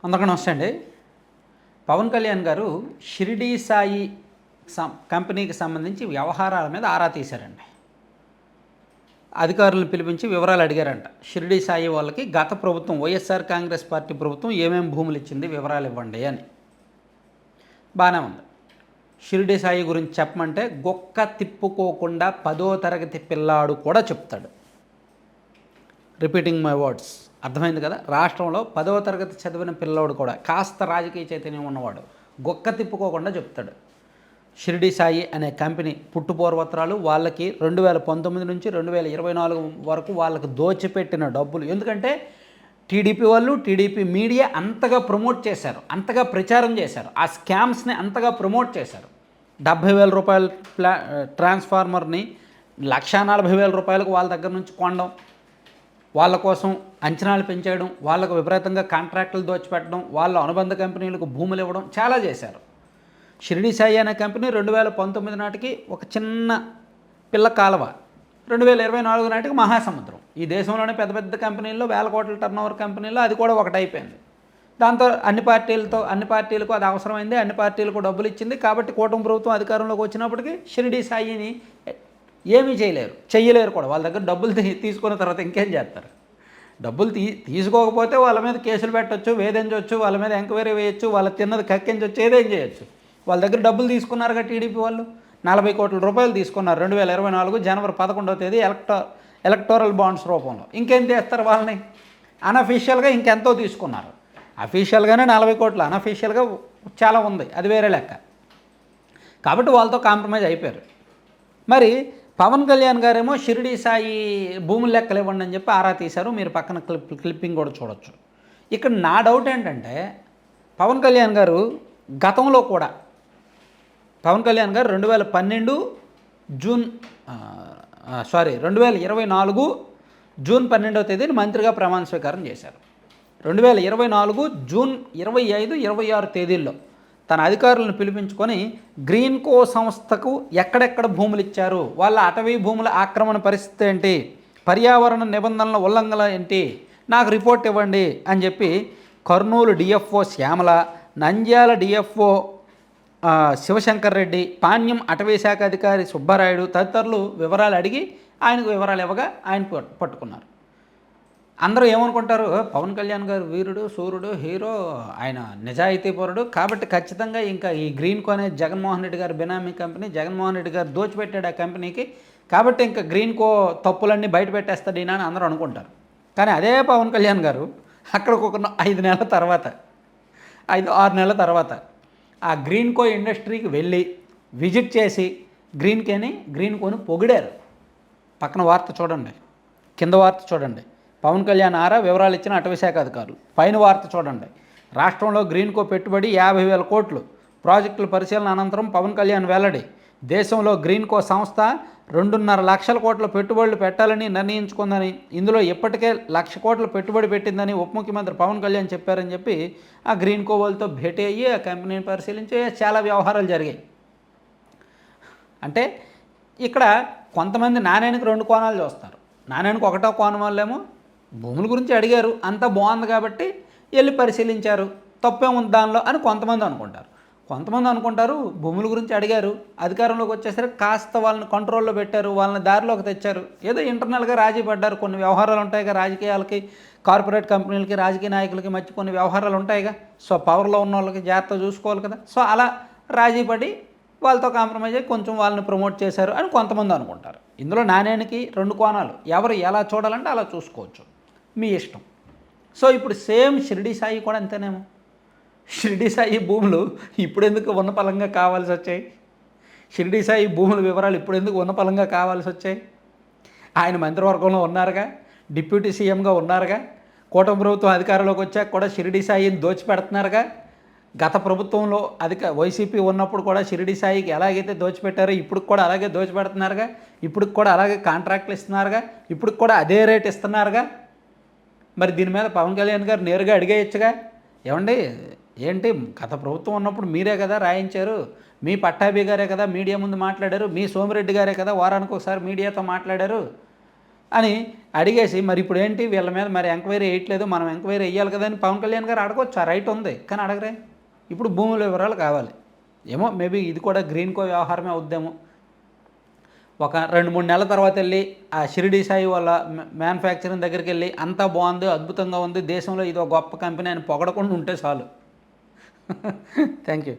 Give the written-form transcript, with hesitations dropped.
అందరికీ నమస్తే అండి. పవన్ కళ్యాణ్ గారు షిరిడీ సాయి కంపెనీకి సంబంధించి వ్యవహారాల మీద ఆరా తీశారండి. అధికారులను పిలిపించి వివరాలు అడిగారంట. షిరిడీ సాయి వాళ్ళకి గత ప్రభుత్వం వైఎస్ఆర్ కాంగ్రెస్ పార్టీ ప్రభుత్వం ఏమేమి భూములు ఇచ్చింది వివరాలు ఇవ్వండి అని. బాగానే ఉంది. షిరిడీ సాయి గురించి చెప్పమంటే గొక్క తిప్పుకోకుండా 10వ తరగతి పిల్లాడు కూడా చెప్తాడు. రిపీటింగ్ మై వర్డ్స్, అర్థమైంది కదా. రాష్ట్రంలో 10వ తరగతి చదివిన పిల్లోడు కూడా కాస్త రాజకీయ చైతన్యం ఉన్నవాడు గొక్క తిప్పుకోకుండా చెప్తాడు. షిరిడీ సాయి అనే కంపెనీ పుట్టుపూర్వత్రాలు వాళ్ళకి 2019 నుంచి 2024 వరకు వాళ్ళకి దోచిపెట్టిన డబ్బులు. ఎందుకంటే టీడీపీ వాళ్ళు, టీడీపీ మీడియా అంతగా ప్రమోట్ చేశారు, అంతగా ప్రచారం చేశారు, ఆ స్కామ్స్ని అంతగా ప్రమోట్ చేశారు. 70,000 రూపాయల ట్రాన్స్ఫార్మర్ని 1,40,000 రూపాయలకు వాళ్ళ దగ్గర నుంచి కొనడం, వాళ్ళ కోసం అంచనాలు పెంచేయడం, వాళ్ళకు విపరీతంగా కాంట్రాక్టులు దోచిపెట్టడం, వాళ్ళ అనుబంధ కంపెనీలకు భూములు ఇవ్వడం చాలా చేశారు. షిరిడీ సాయి అనే కంపెనీ 2019 నాటికి ఒక చిన్న పిల్ల కాలువ, 2024 నాటికి మహాసముద్రం. ఈ దేశంలోనే పెద్ద పెద్ద కంపెనీల్లో 1,000 కోట్ల టర్నోవర్ కంపెనీల్లో అది కూడా ఒకటైపోయింది. దాంతో అన్ని పార్టీలకు అది అవసరమైంది, అన్ని పార్టీలకు డబ్బులు ఇచ్చింది. కాబట్టి కూటమి ప్రభుత్వం అధికారంలోకి వచ్చినప్పటికీ షిరిడీ సాయిని ఏమీ చెయ్యలేరు కూడా. వాళ్ళ దగ్గర డబ్బులు తీసుకున్న తర్వాత ఇంకేం చేస్తారు? డబ్బులు తీసుకోకపోతే వాళ్ళ మీద కేసులు పెట్టవచ్చు, వేధించవచ్చు, వాళ్ళ మీద ఎంక్వైరీ వేయచ్చు, వాళ్ళ తిన్నది కక్కించవచ్చు, ఏదేం చేయొచ్చు. వాళ్ళ దగ్గర డబ్బులు తీసుకున్నారుగా టీడీపీ వాళ్ళు. 40 కోట్ల రూపాయలు తీసుకున్నారు 2024 జనవరి 11వ తేదీ ఎలక్టోరల్ బాండ్స్ రూపంలో. ఇంకేం చేస్తారు వాళ్ళని? అన్అఫీషియల్గా ఇంకెంతో తీసుకున్నారు. అఫీషియల్గానే 40 కోట్లు, అన్అఫీషియల్గా చాలా ఉంది, అది వేరే లెక్క. కాబట్టి వాళ్ళతో కాంప్రమైజ్ అయిపోయారు. మరి పవన్ కళ్యాణ్ గారేమో షిరిడీ సాయి భూముల లెక్కలు ఇవ్వండి అని చెప్పి ఆరా తీశారు. మీరు పక్కన క్లిప్పింగ్ కూడా చూడొచ్చు. ఇక్కడ నా డౌట్ ఏంటంటే, పవన్ కళ్యాణ్ గారు గతంలో కూడా 2024 జూన్ 12వ తేదీని మంత్రిగా ప్రమాణ స్వీకారం చేశారు. 2024 జూన్ 25, 26 తేదీల్లో తన అధికారులను పిలిపించుకొని గ్రీన్కో సంస్థకు ఎక్కడెక్కడ భూములు ఇచ్చారు, వాళ్ళ అటవీ భూముల ఆక్రమణ పరిస్థితి ఏంటి, పర్యావరణ నిబంధనల ఉల్లంఘన ఏంటి, నాకు రిపోర్ట్ ఇవ్వండి అని చెప్పి కర్నూలు డిఎఫ్ఓ శ్యామల, నంద్యాల డిఎఫ్ఓ శివశంకర్ రెడ్డి, పాణ్యం అటవీ శాఖ అధికారి సుబ్బారాయుడు తదితరులు వివరాలు అడిగి ఆయనకు వివరాలు ఇవ్వగా ఆయన పట్టుకున్నారు. అందరూ ఏమనుకుంటారు, పవన్ కళ్యాణ్ గారు వీరుడు, సూర్యుడు, హీరో, ఆయన నిజాయితీపరుడు, కాబట్టి ఖచ్చితంగా ఇంకా ఈ గ్రీన్కో అనే జగన్మోహన్ రెడ్డి గారి బినామీ కంపెనీ, జగన్మోహన్ రెడ్డి గారు దోచిపెట్టాడు ఆ కంపెనీకి, కాబట్టి ఇంకా గ్రీన్కో తప్పులన్నీ బయట పెట్టేస్తాడు ఈయన అని అందరూ అనుకుంటారు. కానీ అదే పవన్ కళ్యాణ్ గారు అక్కడికి ఒక 5 నెలల తర్వాత, 5-6 నెలల తర్వాత ఆ గ్రీన్కో ఇండస్ట్రీకి వెళ్ళి విజిట్ చేసి గ్రీన్కోని పొగిడారు. పక్కన వార్త చూడండి, కింద వార్త చూడండి. పవన్ కళ్యాణ్ ఆరా వివరాలు ఇచ్చిన అటవీశాఖ అధికారులు. పైన వార్త చూడండి. రాష్ట్రంలో గ్రీన్కో పెట్టుబడి 50,000 కోట్లు. ప్రాజెక్టుల పరిశీలన అనంతరం పవన్ కళ్యాణ్ వెల్లడి. దేశంలో గ్రీన్కో సంస్థ 2.5 లక్షల కోట్ల పెట్టుబడులు పెట్టాలని నిర్ణయించుకుందని, ఇందులో ఇప్పటికే 1,00,000 కోట్ల పెట్టుబడి పెట్టిందని ఉప ముఖ్యమంత్రి పవన్ కళ్యాణ్ చెప్పారని చెప్పి ఆ గ్రీన్కో వాళ్ళతో భేటీ అయ్యి ఆ కంపెనీని పరిశీలించి చాలా వ్యవహారాలు జరిగాయి. అంటే ఇక్కడ కొంతమంది నాణ్యానికి 2 కోణాలు చూస్తారు. నాణ్యానికి ఒకటో కోణం వాళ్ళేమో భూముల గురించి అడిగారు, అంతా బాగుంది కాబట్టి వెళ్ళి పరిశీలించారు, తప్పేముంది దానిలో అని కొంతమంది అనుకుంటారు. కొంతమంది అనుకుంటారు భూముల గురించి అడిగారు, అధికారంలోకి వచ్చేసరికి కాస్త వాళ్ళని కంట్రోల్లో పెట్టారు, వాళ్ళని దారిలోకి తెచ్చారు, ఏదో ఇంటర్నల్గా రాజీ పడ్డారు. కొన్ని వ్యవహారాలు ఉంటాయిగా రాజకీయాలకి, కార్పొరేట్ కంపెనీలకి, రాజకీయ నాయకులకి మధ్య కొన్ని వ్యవహారాలు ఉంటాయిగా. సో పవర్లో ఉన్న వాళ్ళకి జాగ్రత్త చూసుకోవాలి కదా. సో అలా రాజీ పడి వాళ్ళతో కాంప్రమైజ్ అయ్యి కొంచెం వాళ్ళని ప్రమోట్ చేశారు అని కొంతమంది అనుకుంటారు. ఇందులో నాణ్యానికి 2 కోణాలు, ఎవరు ఎలా చూడాలంటే అలా చూసుకోవచ్చు, మీ ఇష్టం. సో ఇప్పుడు సేమ్ షిరిడీ సాయి కూడా అంతేనేమో. షిరిడీ సాయి భూములు ఇప్పుడెందుకు ఉన్నపలంగా కావాల్సి వచ్చాయి? షిరిడీ సాయి భూముల వివరాలు ఇప్పుడెందుకు ఉన్నపలంగా కావాల్సి వచ్చాయి? ఆయన మంత్రివర్గంలో ఉన్నారుగా, డిప్యూటీ సీఎంగా ఉన్నారుగా, కూటమి ప్రభుత్వం అధికారంలోకి వచ్చాక కూడా షిరిడీ సాయిని దోచిపెడుతున్నారుగా. గత ప్రభుత్వంలో వైసీపీ ఉన్నప్పుడు కూడా షిరిడీ సాయికి ఎలాగైతే దోచిపెట్టారో ఇప్పుడు కూడా అలాగే దోచిపెడుతున్నారుగా, ఇప్పుడు కూడా అలాగే కాంట్రాక్ట్లు ఇస్తున్నారుగా, ఇప్పుడు కూడా అదే రేట్ ఇస్తున్నారుగా. మరి దీని మీద పవన్ కళ్యాణ్ గారు నేరుగా అడిగేయచ్చుగా, ఏమండి ఏంటి గత ప్రభుత్వం ఉన్నప్పుడు మీరే కదా రాయించారు, మీ పట్టాభి గారే కదా మీడియా ముందు మాట్లాడారు, మీ సోమిరెడ్డి గారే కదా వారానికి ఒకసారి మీడియాతో మాట్లాడారు, అని అడిగేసి మరి ఇప్పుడు ఏంటి వీళ్ళ మీద మరి ఎంక్వైరీ వేయట్లేదు, మనం ఎంక్వైరీ వేయాలి కదా అని పవన్ కళ్యాణ్ గారు అడగొచ్చు, ఆ రైట్ ఉంది, కానీ అడగరే. ఇప్పుడు భూముల వివరాలు కావాలి. ఏమో మేబీ ఇది కూడా గ్రీన్ కో వ్యవహారమే అవుద్దేమో. ఒక 2-3 నెలల తర్వాత వెళ్ళి ఆ షిరిడి సాయి వాళ్ళ మ్యానుఫ్యాక్చరింగ్ దగ్గరికి వెళ్ళి అంతా బాగుంది, అద్భుతంగా ఉంది, దేశంలో ఇది ఒక గొప్ప కంపెనీ అని పొగడకుండా ఉంటే చాలు. Thank you.